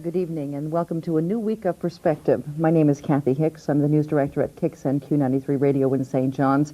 Good evening and welcome to a new week of Perspective. My name is Kathy Hicks. I'm the news director at Hicks and Q93 Radio in St. John's.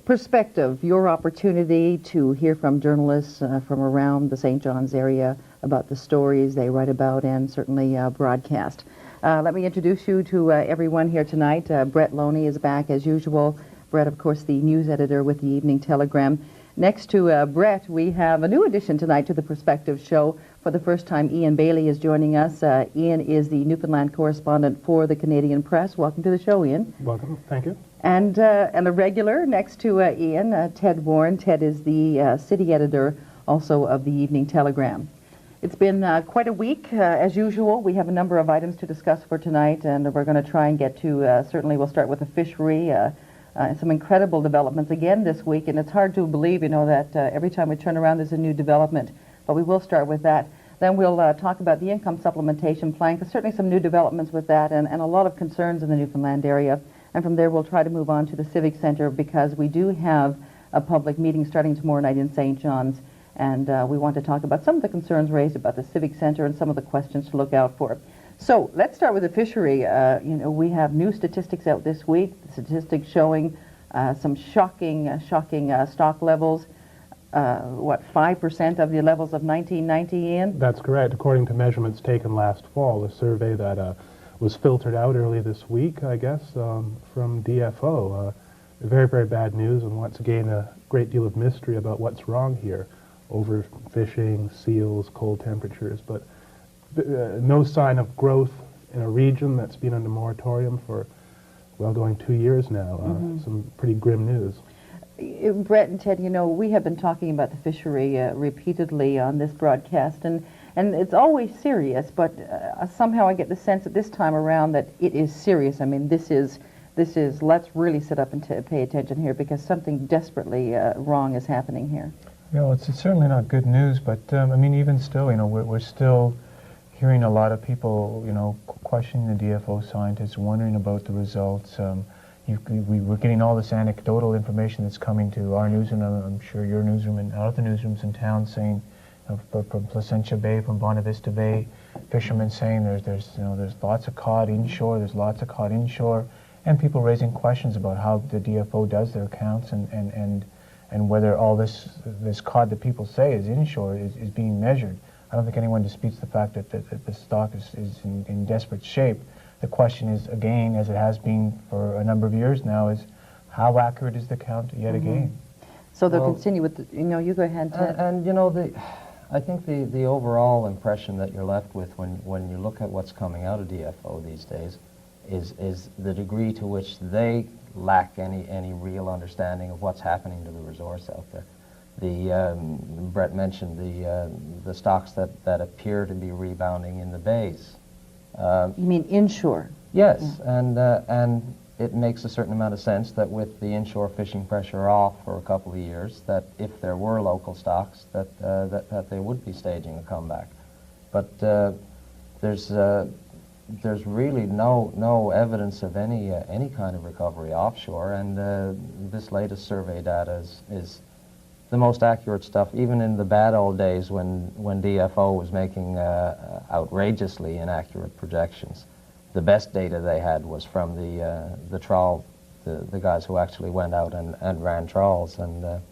Perspective, your opportunity to hear from journalists from around the St. John's area about the stories they write about and certainly broadcast. Let me introduce you to everyone here tonight. Brett Loney is back as usual. Brett, of course, the news editor with the Evening Telegram. Next to Brett, we have a new addition tonight to the Perspective show. For the first time, Ian Bailey is joining us. Ian is the Newfoundland correspondent for the Canadian Press. Welcome to the show, Ian. Welcome. Thank you. And a regular next to Ian, Ted Warren. Ted is the city editor also of the Evening Telegram. It's been quite a week. As usual, we have a number of items to discuss for tonight, and we're going to try and get to, certainly we'll start with the fishery. Some incredible developments again this week, and it's hard to believe, that every time we turn around there's a new development. But we will start with that. Then we'll talk about the income supplementation plan, because certainly some new developments with that and a lot of concerns in the Newfoundland area. And from there we'll try to move on to the Civic Centre, because we do have a public meeting starting tomorrow night in St. John's. And we want to talk about some of the concerns raised about the Civic Centre and some of the questions to look out for. So let's start with the fishery. We have new statistics out this week, statistics showing some shocking stock levels. 5% of the levels of 1990, Ian? That's correct. According to measurements taken last fall, a survey that was filtered out early this week, I guess, from DFO. Very, very bad news, and once again, a great deal of mystery about what's wrong here. Overfishing, seals, cold temperatures, but no sign of growth in a region that's been under moratorium for, going 2 years now. Some pretty grim news. Brett and Ted, we have been talking about the fishery repeatedly on this broadcast, and it's always serious, but somehow I get the sense at this time around that it is serious. I mean, this is let's really sit up and pay attention here, because something desperately wrong is happening here. It's certainly not good news, but even still, we're still hearing a lot of people, questioning the DFO scientists, wondering about the results. We're getting all this anecdotal information that's coming to our newsroom. I'm sure your newsroom and other newsrooms in town saying, from Placentia Bay, from Bonavista Bay, fishermen saying there's lots of cod inshore, and people raising questions about how the DFO does their counts and whether all this cod that people say is inshore is being measured. I don't think anyone disputes the fact that the stock is in desperate shape. The question is, again, as it has been for a number of years now, is how accurate is the count yet again? So they'll continue with, you go ahead, Ted. I think the overall impression that you're left with when you look at what's coming out of DFO these days is the degree to which they lack any real understanding of what's happening to the resource out there. Brett mentioned the stocks that appear to be rebounding in the bays. You mean inshore? Yes, yeah. And it makes a certain amount of sense that with the inshore fishing pressure off for a couple of years, that if there were local stocks, that they would be staging a comeback. But there's really no evidence of any kind of recovery offshore, and this latest survey data is the most accurate stuff, even in the bad old days when DFO was making outrageously inaccurate projections. The best data they had was from the trawl, the guys who actually went out and ran trawls, and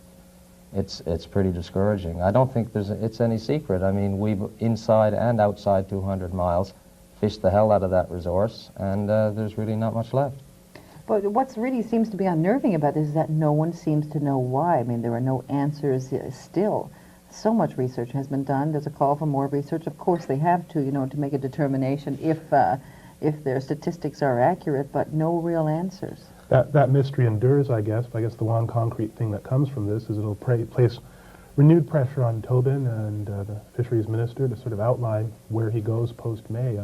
it's pretty discouraging. I don't think it's any secret. I mean, we've inside and outside 200 miles fished the hell out of that resource, and there's really not much left. But what really seems to be unnerving about this is that no one seems to know why. I mean, there are no answers still. So much research has been done. There's a call for more research. Of course, they have to, to make a determination if their statistics are accurate, but no real answers. That mystery endures, I guess. But I guess the one concrete thing that comes from this is it'll place renewed pressure on Tobin and the fisheries minister to sort of outline where he goes post-May.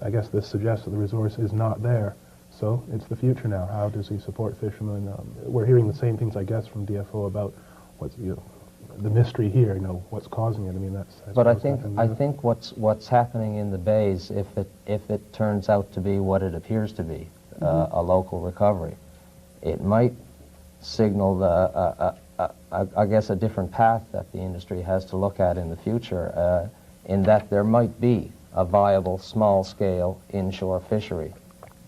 I guess this suggests that the resource is not there. So it's the future now. How does he support fishermen? We're hearing the same things, I guess, from DFO about what's the mystery here. What's causing it. I mean, that's. But I think what's happening in the bays, if it turns out to be what it appears to be, a local recovery, it might signal I guess a different path that the industry has to look at in the future. In that there might be a viable small-scale inshore fishery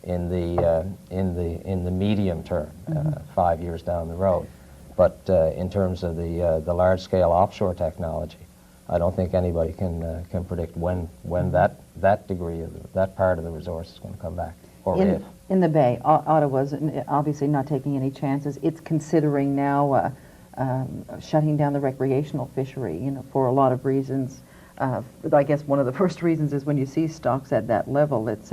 in the medium term, 5 years down the road. But in terms of the large-scale offshore technology, I don't think anybody can predict when that degree of that part of the resource is going to come back, or if. In the Bay, Ottawa's obviously not taking any chances. It's considering now shutting down the recreational fishery, you know, for a lot of reasons. I guess one of the first reasons is when you see stocks at that level, it's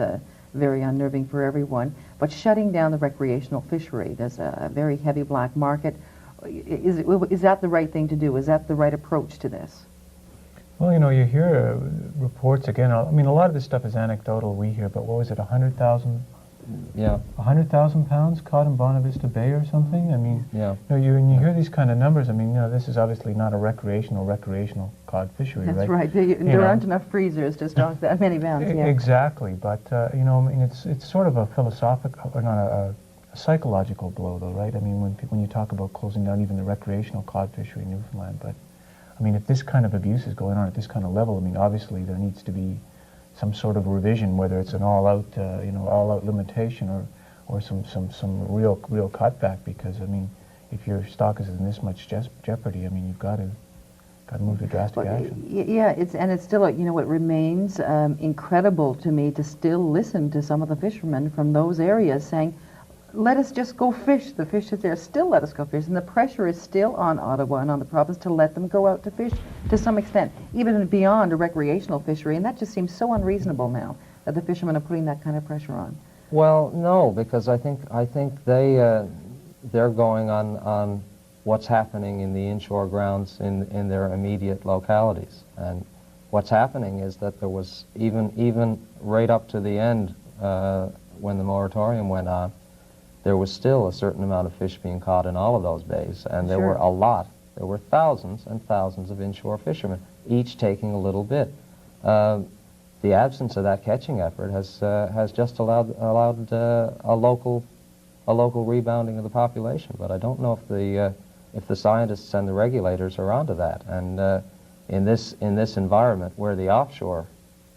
very unnerving for everyone. But shutting down the recreational fishery, there's a very heavy black market. Is that the right thing to do? Is that the right approach to this? Well, you know, you hear reports again. I mean, a lot of this stuff is anecdotal. We hear, but what was it, 100,000? Yeah. 100,000 pounds caught in Bonavista Bay or something? I mean, Yeah. you know, when you hear these kind of numbers, I mean, you know, this is obviously not a recreational cod fishery, That's right? right. There aren't enough freezers to stock that many pounds. Yeah. Exactly, but you know, I mean, it's sort of a philosophical, or not a psychological blow, though, right? I mean, when you talk about closing down even the recreational cod fishery in Newfoundland, but I mean, if this kind of abuse is going on at this kind of level, I mean, obviously there needs to be some sort of revision, whether it's an all-out, you know, all-out limitation or some real cutback. Because I mean, if your stock is in this much jeopardy, I mean, you've got to move to drastic action. Yeah, it's still, you know, it remains incredible to me to still listen to some of the fishermen from those areas saying, let us just go fish. The fish is there. Still let us go fish. And the pressure is still on Ottawa and on the province to let them go out to fish to some extent, even beyond a recreational fishery. And that just seems so unreasonable now that the fishermen are putting that kind of pressure on. Well, no, because I think they're going on what's happening in the inshore grounds in their immediate localities. And what's happening is that there was even right up to the end when the moratorium went on, there was still a certain amount of fish being caught in all of those bays, and there were a lot. There were thousands and thousands of inshore fishermen, each taking a little bit. The absence of that catching effort has just allowed a local rebounding of the population. But I don't know if the scientists and the regulators are onto that. And in this environment where the offshore,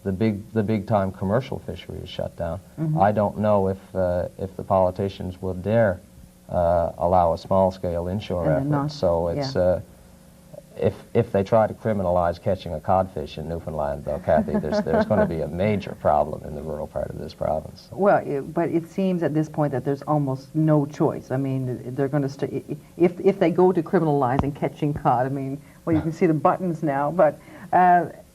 the big time commercial fishery is shut down, I don't know if the politicians will dare allow a small scale inshore effort. So it's if they try to criminalize catching a codfish in Newfoundland, though, Kathy, there's going to be a major problem in the rural part of this province. Well, but it seems at this point that there's almost no choice. I mean, they're going to if they go to criminalizing catching cod. I mean, well, you can see the buttons now, but.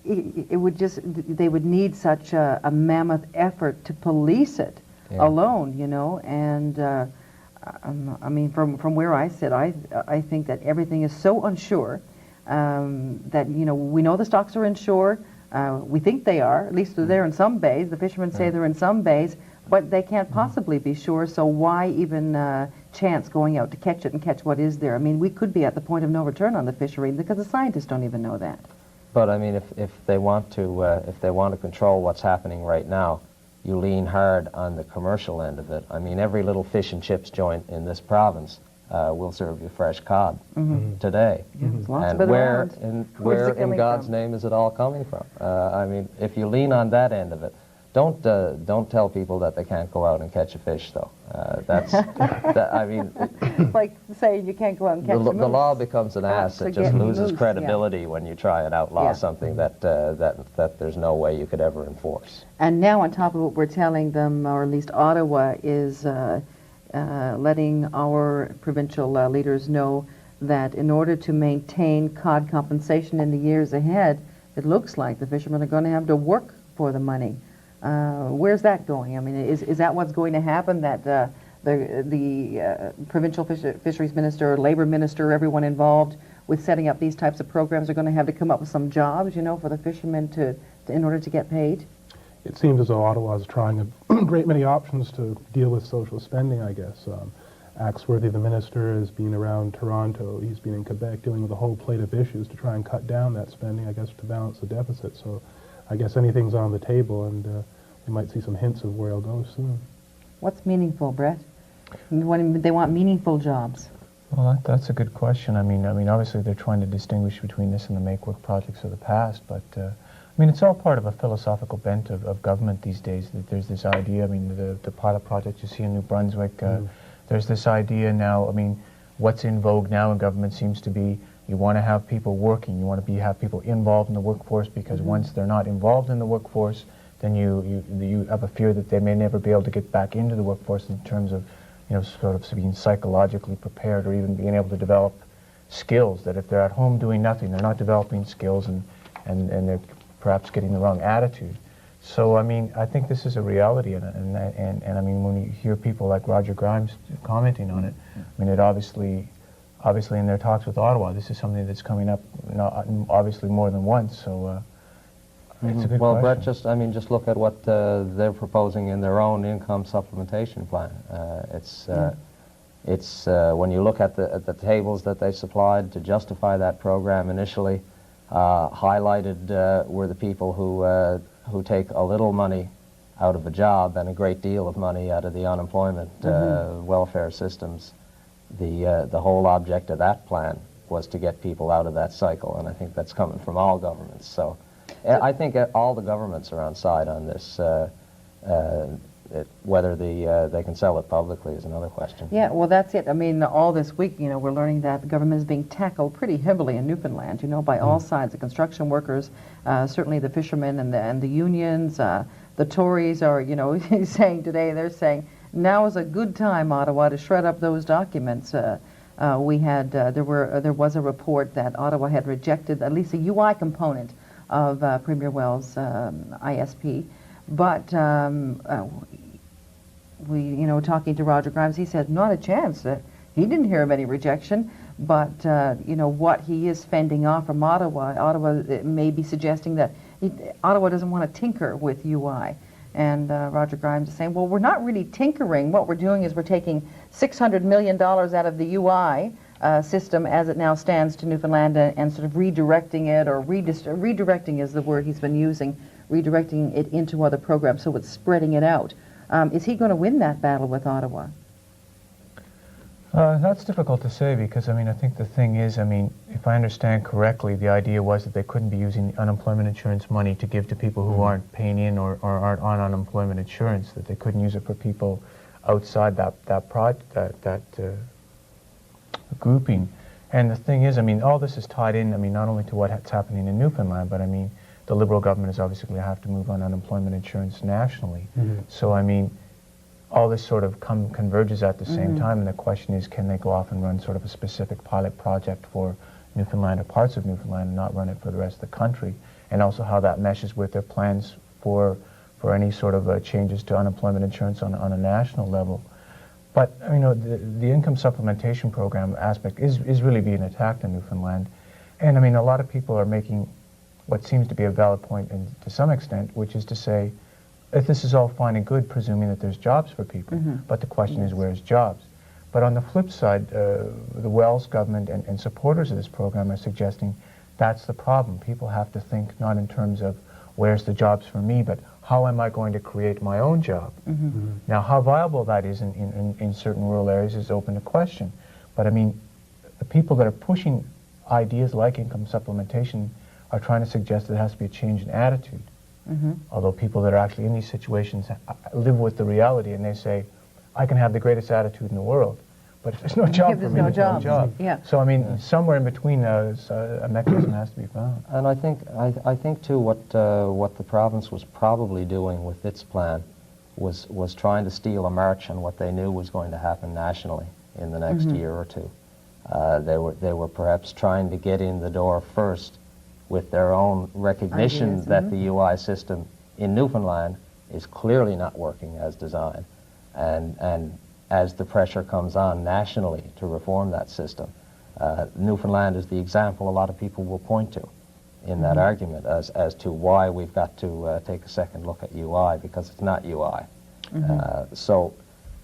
It would they would need such a mammoth effort to police it alone, you know, and I mean, from where I sit, I think that everything is so unsure that, you know, we know the stocks are inshore, we think they are, at least they're there in some bays, the fishermen say they're in some bays, but they can't possibly be sure, so why even chance going out to catch it and catch what is there? I mean, we could be at the point of no return on the fishery because the scientists don't even know that. But I mean, if they want to control what's happening right now, you lean hard on the commercial end of it. I mean, every little fish and chips joint in this province will serve you fresh cod today. And where in God's name is it all coming from? I mean, if you lean on that end of it, don't tell people that they can't go out and catch a fish, though. I mean, like saying you can't go out and catch the law becomes an ass. It just loses credibility when you try and outlaw something that there's no way you could ever enforce. And now, on top of what we're telling them, or at least Ottawa is letting our provincial leaders know that in order to maintain cod compensation in the years ahead, it looks like the fishermen are going to have to work for the money. Where's that going? I mean, is that what's going to happen, that the provincial fisheries minister, or labor minister, everyone involved with setting up these types of programs are going to have to come up with some jobs, you know, for the fishermen in order to get paid? It seems as though Ottawa is trying a great many options to deal with social spending, I guess. Axworthy, the minister, has been around Toronto. He's been in Quebec dealing with a whole plate of issues to try and cut down that spending, I guess, to balance the deficit. So I guess anything's on the table, and we might see some hints of where it'll go soon. What's meaningful, Brett? They want meaningful jobs. Well, that's a good question. I mean, obviously they're trying to distinguish between this and the make-work projects of the past, but I mean, it's all part of a philosophical bent of government these days, that there's this idea, I mean, the pilot project you see in New Brunswick, there's this idea now, I mean, what's in vogue now in government seems to be you want to have people working, you want to have people involved in the workforce, because once they're not involved in the workforce, then you have a fear that they may never be able to get back into the workforce in terms of, you know, sort of being psychologically prepared or even being able to develop skills, that if they're at home doing nothing, they're not developing skills and they're perhaps getting the wrong attitude. So, I mean, I think this is a reality, and I mean, when you hear people like Roger Grimes commenting on it, I mean, it obviously in their talks with Ottawa, this is something that's coming up, obviously more than once, so it's a good Well, question. Brett, just look at what they're proposing in their own income supplementation plan. It's when you look at the tables that they supplied to justify that program initially, highlighted were the people who take a little money out of a job and a great deal of money out of the unemployment welfare systems. The whole object of that plan was to get people out of that cycle, and I think that's coming from all governments. So I think all the governments are on side on this. Whether they can sell it publicly is another question. Yeah, well, that's it. I mean, all this week, you know, we're learning that the government is being tackled pretty heavily in Newfoundland, you know, by all sides. The construction workers, certainly the fishermen and the unions, the Tories are, you know, saying today, they're saying, now is a good time, Ottawa, to shred up those documents. There was a report that Ottawa had rejected at least a UI component of Premier Wells' ISP, but you know, talking to Roger Grimes, he said not a chance. He didn't hear of any rejection, but you know, what he is fending off from Ottawa may be suggesting that Ottawa doesn't want to tinker with UI. And Roger Grimes is saying, well, we're not really tinkering. What we're doing is we're taking $600 million out of the UI system as it now stands to Newfoundland and sort of redirecting it, or redirecting is the word he's been using, redirecting it into other programs, so it's spreading it out. Is he going to win that battle with Ottawa? That's difficult to say, because, I mean, I think the thing is, I mean, if I understand correctly, the idea was that they couldn't be using unemployment insurance money to give to people who aren't paying in or aren't on unemployment insurance, that they couldn't use it for people outside that grouping. And the thing is, I mean, all this is tied in, I mean, not only to what's happening in Newfoundland, but I mean, the Liberal government is obviously going to have to move on unemployment insurance nationally. So, I mean, all this sort of converges at the same time, and the question is, can they go off and run sort of a specific pilot project for Newfoundland or parts of Newfoundland and not run it for the rest of the country, and also how that meshes with their plans for any sort of changes to unemployment insurance on a national level. But, you know, the income supplementation program aspect is really being attacked in Newfoundland, and I mean, a lot of people are making what seems to be a valid point, and to some extent, which is to say, if this is all fine and good, presuming that there's jobs for people, but the question is, where's jobs? But on the flip side, the Wells government and supporters of this program are suggesting that's the problem. People have to think not in terms of where's the jobs for me, but how am I going to create my own job? Now, how viable that is in certain rural areas is open to question. But I mean, the people that are pushing ideas like income supplementation are trying to suggest that there has to be a change in attitude. Although people that are actually in these situations live with the reality, and they say, I can have the greatest attitude in the world, but if there's no job for me, there's no job. Yeah. So, I mean, somewhere in between, a mechanism has to be found. And I think too, what the province was probably doing with its plan was trying to steal a march on what they knew was going to happen nationally in the next year or two. They were perhaps trying to get in the door first with their own recognition Ideas, that the UI system in Newfoundland is clearly not working as designed. And as the pressure comes on nationally to reform that system, Newfoundland is the example a lot of people will point to in that argument as to why we've got to take a second look at UI, because it's not UI. So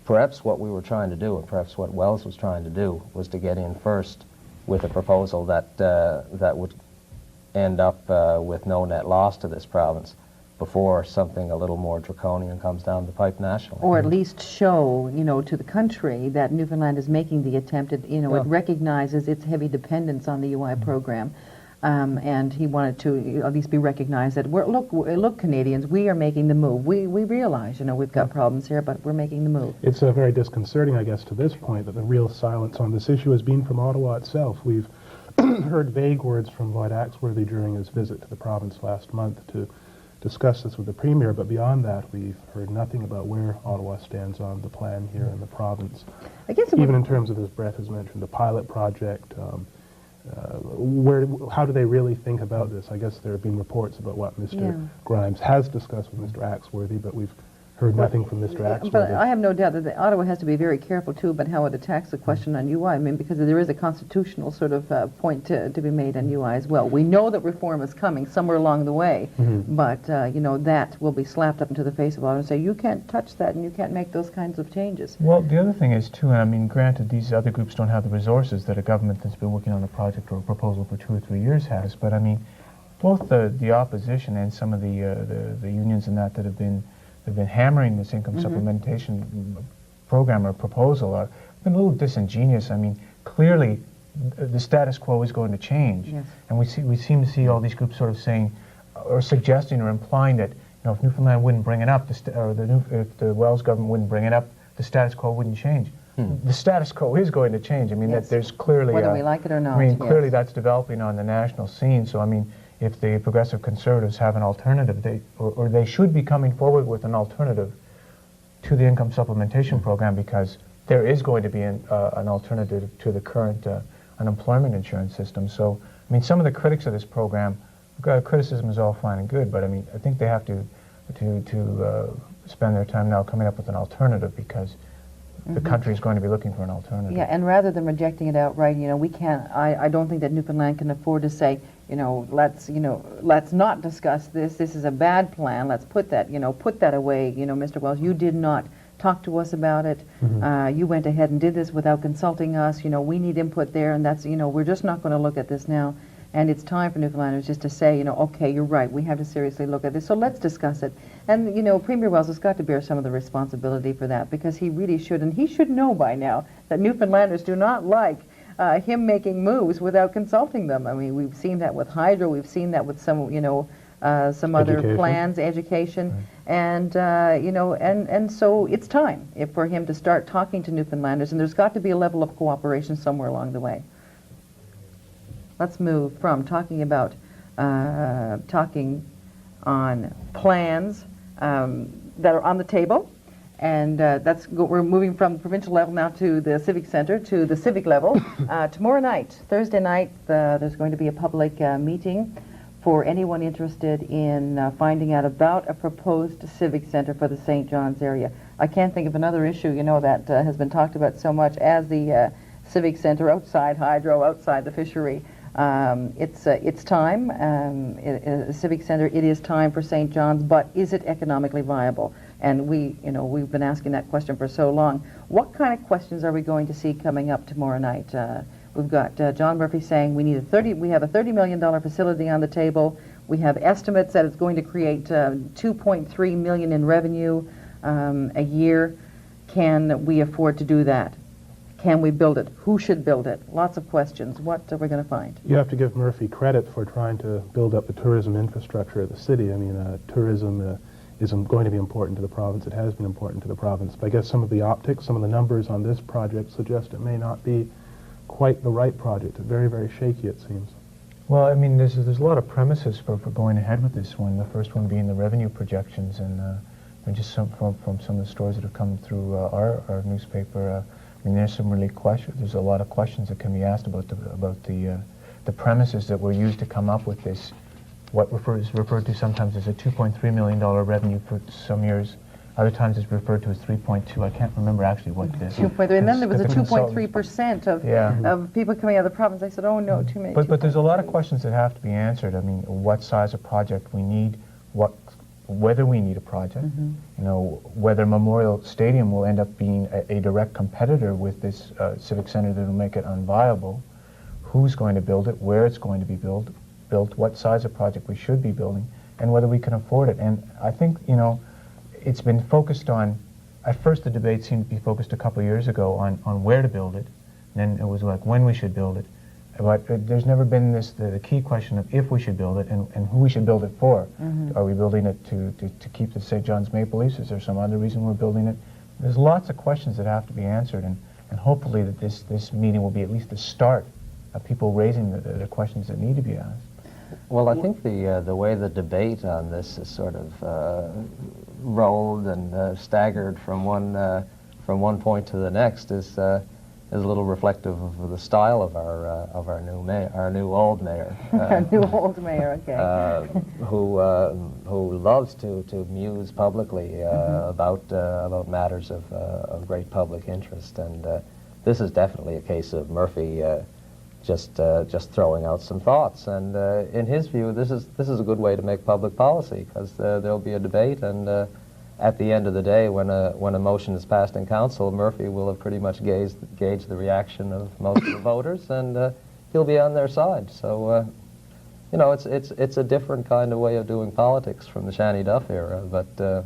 perhaps what we were trying to do, and perhaps what Wells was trying to do, was to get in first with a proposal that would end up with no net loss to this province before something a little more draconian comes down the pipe nationally. Or at least show, you know, to the country that Newfoundland is making the attempt. It recognizes its heavy dependence on the UI program. and he wanted to at least be recognized that look, Canadians, we are making the move. We realize, we've got problems here, but we're making the move. It's very disconcerting, I guess, to this point that the real silence on this issue has been from Ottawa itself. We've heard vague words from Lloyd Axworthy during his visit to the province last month to discuss this with the Premier, but beyond that, we've heard nothing about where Ottawa stands on the plan here in the province. I guess even in terms of, as Brett has mentioned, the pilot project. How do they really think about this? I guess there have been reports about what Mr. Grimes has discussed with Mr. Axworthy, but we've heard nothing from Mr. Axworthy. But I have no doubt that Ottawa has to be very careful, too, about how it attacks the question on UI. I mean, because there is a constitutional sort of point to be made on UI as well. We know that reform is coming somewhere along the way, but, that will be slapped up into the face of Ottawa and say, you can't touch that and you can't make those kinds of changes. Well, the other thing is, too, and I mean, granted, these other groups don't have the resources that a government that's been working on a project or a proposal for 2 or 3 years has, but, I mean, both the opposition and some of the unions and that have been hammering this income supplementation program or proposal are been a little disingenuous. I mean, clearly the status quo is going to change, and we seem to see all these groups sort of saying or suggesting or implying that if Newfoundland wouldn't bring it up, if the Wells government wouldn't bring it up, the status quo wouldn't change. The status quo is going to change. I mean, that there's clearly whether we like it or not. I mean, clearly that's developing on the national scene. So I mean, if the Progressive Conservatives have an alternative, they should be coming forward with an alternative to the income supplementation program, because there is going to be an alternative to the current unemployment insurance system. So, I mean, some of the critics of this program, criticism is all fine and good, but I mean, I think they have to spend their time now coming up with an alternative, because the country is going to be looking for an alternative. Yeah, and rather than rejecting it outright, we can't. I don't think that Newfoundland can afford to say, let's not discuss this. This is a bad plan. Let's put that away. Mr. Wells, you did not talk to us about it. You went ahead and did this without consulting us. We need input there, and that's, we're just not going to look at this now. And it's time for Newfoundlanders just to say, okay, you're right, we have to seriously look at this, so let's discuss it. And, Premier Wells has got to bear some of the responsibility for that, because he really should, and he should know by now that Newfoundlanders do not like him making moves without consulting them. I mean, we've seen that with hydro, we've seen that with some, some other plans, education, and, and so it's time for him to start talking to Newfoundlanders, and there's got to be a level of cooperation somewhere along the way. Let's move from talking about talking on plans that are on the table, and we're moving from the provincial level now to the civic center, to the civic level. Tomorrow night, Thursday night, there's going to be a public meeting for anyone interested in finding out about a proposed civic center for the St. John's area. I can't think of another issue, that has been talked about so much as the civic center outside hydro, outside the fishery. It's time. Civic Center. It is time for St. John's, but is it economically viable? And we've been asking that question for so long. What kind of questions are we going to see coming up tomorrow night? We've got John Murphy saying we have a $30 million facility on the table. We have estimates that it's going to create $2.3 million in revenue a year. Can we afford to do that? Can we build it? Who should build it? Lots of questions. What are we going to find? You have to give Murphy credit for trying to build up the tourism infrastructure of the city. I mean, tourism is going to be important to the province. It has been important to the province. But I guess some of the optics, some of the numbers on this project suggest it may not be quite the right project. It's very, very shaky, it seems. Well, I mean, there's a lot of premises for going ahead with this one. The first one being the revenue projections, and just from some of the stories that have come through our newspaper. I mean, there's some really questions. There's a lot of questions that can be asked about the premises that were used to come up with this. What is referred to sometimes as a $2.3 million revenue for some years. Other times it's referred to as 3.2. I can't remember actually what it is. 2.3, and then there was a 2.3% of people coming out of the province. I said, oh no, too many. But there's a lot of questions that have to be answered. I mean, what size of project we need, whether we need a project, whether Memorial Stadium will end up being a direct competitor with this civic center that will make it unviable, who's going to build it, where it's going to be built, what size of project we should be building, and whether we can afford it. And I think, it's been focused on, at first the debate seemed to be focused a couple of years ago on where to build it, and then it was like when we should build it, But there's never been the key question of if we should build it and who we should build it for. Are we building it to keep the St. John's Maple Leafs? Is there some other reason we're building it? There's lots of questions that have to be answered, and hopefully that this meeting will be at least the start of people raising the questions that need to be asked. Well, I think the way the debate on this is sort of rolled and staggered from one point to the next is a little reflective of the style of our new mayor, our new old mayor, Our new old mayor, okay. who loves to muse publicly about matters of great public interest, and this is definitely a case of Murphy just throwing out some thoughts, and in his view, this is a good way to make public policy, because there'll be a debate, and at the end of the day, when a motion is passed in council, Murphy will have pretty much gauged the reaction of most of the voters, and he'll be on their side. So, you know, it's a different kind of way of doing politics from the Shanny Duff era, but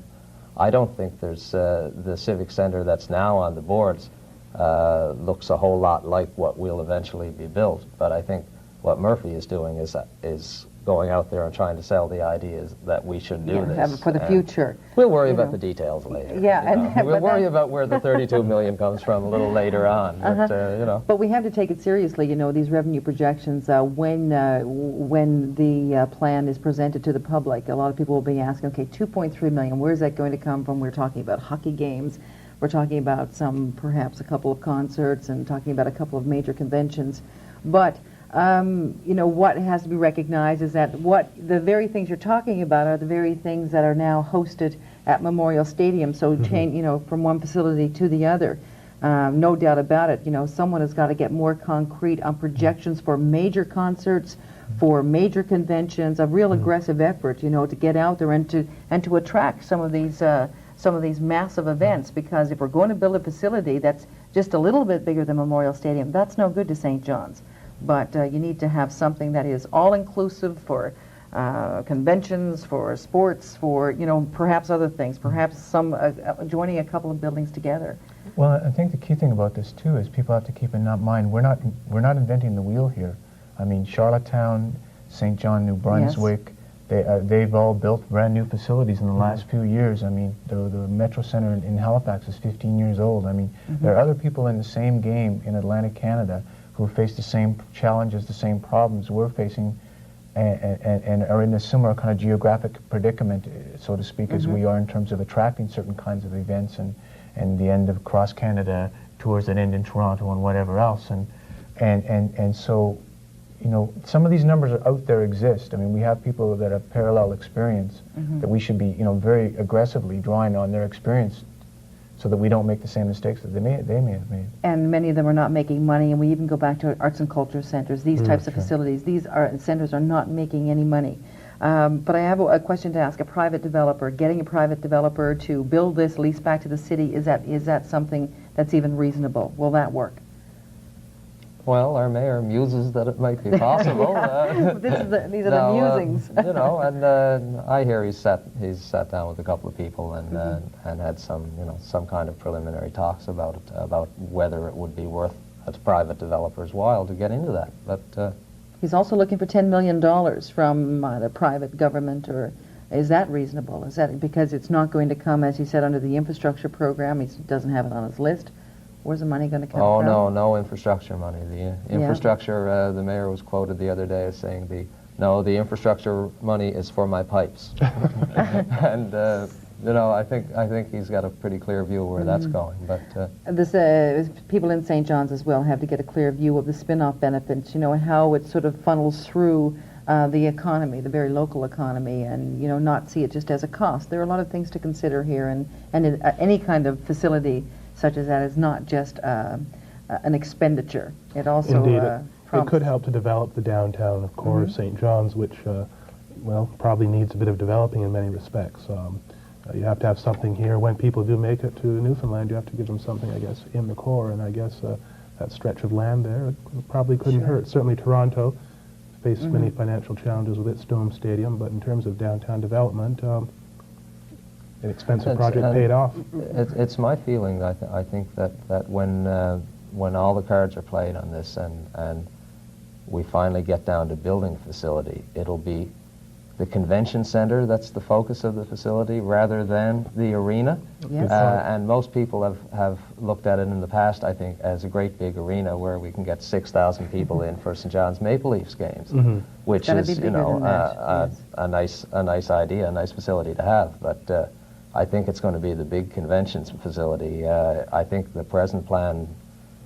I don't think there's the civic center that's now on the boards looks a whole lot like what will eventually be built. But I think what Murphy is doing is going out there and trying to sell the ideas that we should do this. Have it for the future. We'll worry about the details later. Yeah, you know. and We'll worry about where the 32 million comes from a little later on. But, you know. But we have to take it seriously, you know, these revenue projections. When the plan is presented to the public, a lot of people will be asking, okay, 2.3 million, where's that going to come from? We're talking about hockey games. We're talking about perhaps a couple of concerts and talking about a couple of major conventions. But you know, what has to be recognized is that the very things you're talking about are the very things that are now hosted at Memorial Stadium. So, you know, from one facility to the other. No doubt about it. You know, someone has got to get more concrete on projections for major concerts, for major conventions, a real aggressive effort, you know, to get out there and to attract some of these massive events. Because if we're going to build a facility that's just a little bit bigger than Memorial Stadium, that's no good to St. John's. But you need to have something that is all-inclusive for conventions, for sports, for, you know, perhaps other things, perhaps some joining a couple of buildings together. Well, I think the key thing about this too is people have to keep in mind we're not inventing the wheel here. I mean, Charlottetown, St. John, New Brunswick, they've all built brand new facilities in the last few years. I mean, the Metro Center in Halifax is 15 years old. I mean, there are other people in the same game in Atlantic Canada who face the same challenges, the same problems we're facing, and are in a similar kind of geographic predicament, so to speak, as we are in terms of attracting certain kinds of events and the end of cross-Canada tours that end in Toronto and whatever else. And so, you know, some of these numbers are out there exist. I mean, we have people that have parallel experience that we should be, you know, very aggressively drawing on their experience so that we don't make the same mistakes that they may have made. And many of them are not making money, and we even go back to arts and culture centers, these types of facilities. These centers are not making any money. But I have a question to ask. A private developer, getting a private developer to build this, lease back to the city, is that something that's even reasonable? Will that work? Well, our mayor muses that it might be possible. These are the musings. You know, and I hear he's sat down with a couple of people and had some kind of preliminary talks about it, about whether it would be worth a private developer's while to get into that. But he's also looking for $10 million from the private government, or is that reasonable? Is that because it's not going to come, as he said, under the infrastructure program? He doesn't have it on his list. Where's the money going to come from? Oh, no infrastructure money. The infrastructure, the mayor was quoted the other day as saying, the infrastructure money is for my pipes. And, you know, I think he's got a pretty clear view of where that's going. But people in St. John's as well have to get a clear view of the spin-off benefits, you know, and how it sort of funnels through the economy, the very local economy, and, you know, not see it just as a cost. There are a lot of things to consider here, and any kind of facility such as that is not just an expenditure. It also Indeed, it could help to develop the downtown, of course, St. John's, which, well, probably needs a bit of developing in many respects. You have to have something here. When people do make it to Newfoundland, you have to give them something, I guess, in the core, and I guess that stretch of land there probably couldn't hurt. Certainly Toronto faced many financial challenges with its Dome Stadium, but in terms of downtown development, an expensive project paid off. It's my feeling. I think that when all the cards are played on this, and we finally get down to building a facility, it'll be the convention center that's the focus of the facility rather than the arena. Yes. And most people have looked at it in the past, I think, as a great big arena where we can get 6,000 people in for St. John's Maple Leafs games, which Gotta is, be bigger than that, yes. a nice idea, a nice facility to have. But I think it's going to be the big conventions facility. I think the present plan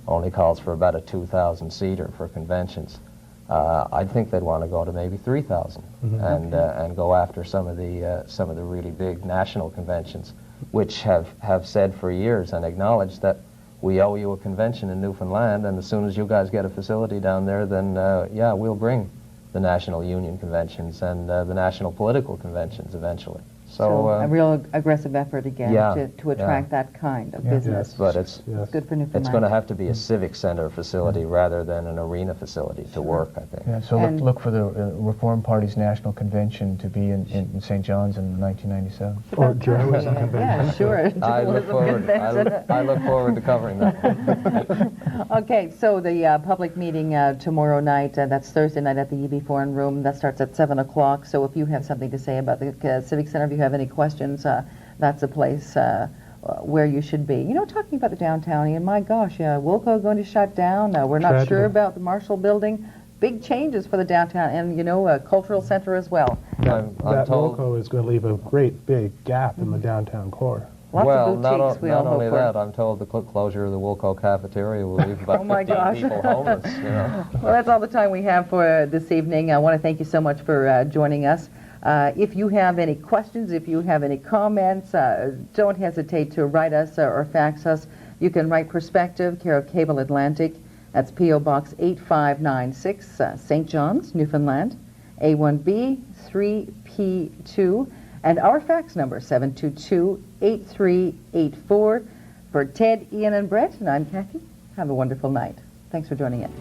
only calls for about a 2,000 seater for conventions. I think they'd want to go to maybe 3,000 and go after some of the really big national conventions, which have said for years and acknowledged that we owe you a convention in Newfoundland, and as soon as you guys get a facility down there, then yeah, we'll bring the national union conventions and the national political conventions eventually. So a real aggressive effort again to attract that kind of business. Yes, but it's good for Newfoundland. It's going to have to be a civic center facility rather than an arena facility to work, I think. Yeah, so look for the Reform Party's national convention to be in St. John's in 1997. Or journalism convention. Yeah, sure. I look forward to covering that. Okay, so the public meeting tomorrow night, that's Thursday night at the EB Foreign Room, that starts at 7 o'clock. So if you have something to say about the Civic Center, if you have any questions, that's a place where you should be. You know, talking about the downtown, and my gosh, Wilco going to shut down. We're not Tragedy. sure about the Marshall Building. Big changes for the downtown, and, you know, a cultural center as well. I'm That told. loco is going to leave a great big gap in the downtown core. Lots of boutiques, we all not hope only for. that, I'm told the closure of the Wilco cafeteria will leave about Oh my 15 gosh. people homeless. You know. Well, that's all the time we have for this evening. I want to thank you so much for joining us. If you have any questions, if you have any comments, don't hesitate to write us or fax us. You can write Perspective, care of Cable Atlantic. That's P.O. Box 8596, St. John's, Newfoundland, A1B 3P2. And our fax number, 722-8384. For Ted, Ian, and Brett, and I'm Kathy. Have a wonderful night. Thanks for joining in.